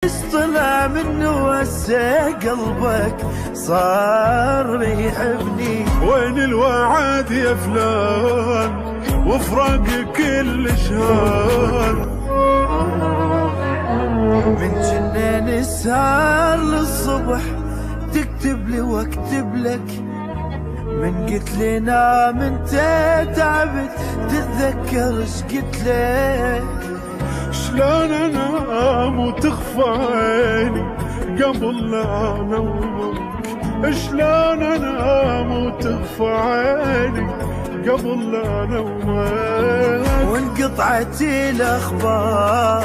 طلع منه وسع قلبك صار يحبني. وين الوعد يا فلان وفراق كل شهر، من جنان السهر للصبح تكتب لي واكتب لك، من قلت لي نام انت تعبت تتذكر ايش قلت لك. شلون انام وتخفى عيني قبل لا انومك، شلون انام وتخفى عيني قبل لا انومك. وانقطعت الاخبار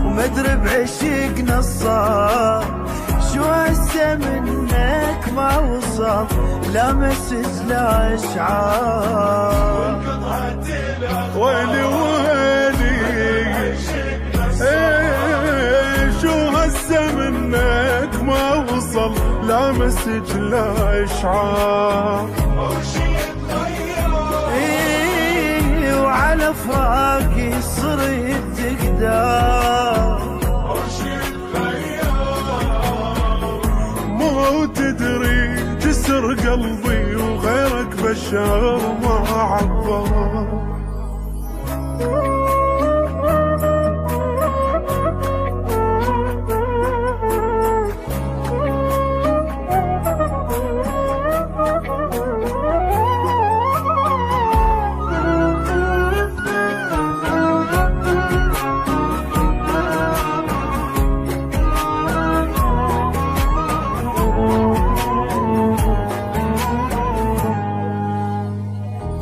وما ادري بعشقنا صار، شو هسه منك ما وصل لا مسج لا اشعار. وانقطعت الاخبار ويلي ويلي شو هسه منك ما وصل لا مسج لا اشعار. وعلى فراقي صرت تقدر، مو تدري جسر قلبي وغيرك بشر ما عبر.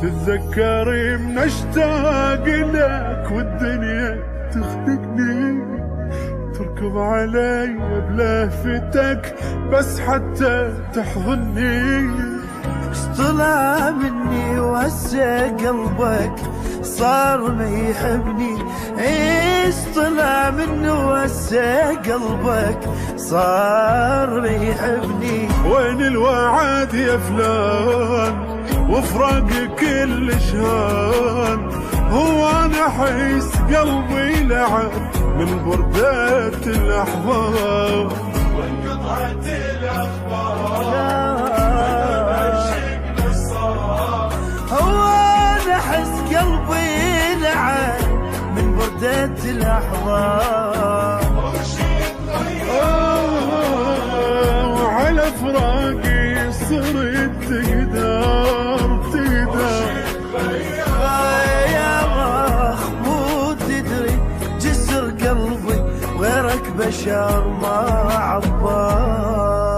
تتذكري من اشتاق لك والدنيا تخنقني، تركض علي بلهفتك بس حتى تحضني. اش طلع مني وهسه قلبك صار ما يحبني، ايش طلع منه وهسه قلبك صار ما يحبني. وين الوعد يا فلان وفراق كل شهر، هو انا احس قلبي لعب من بردات الاحباب. وانقطعت الاخبار هو انا احس قلبي لعب من بردات الاحباب. وعلى فراقي صرت تقدر يا مخبوط تدري جسر قلبي غيرك بشر ما عبر.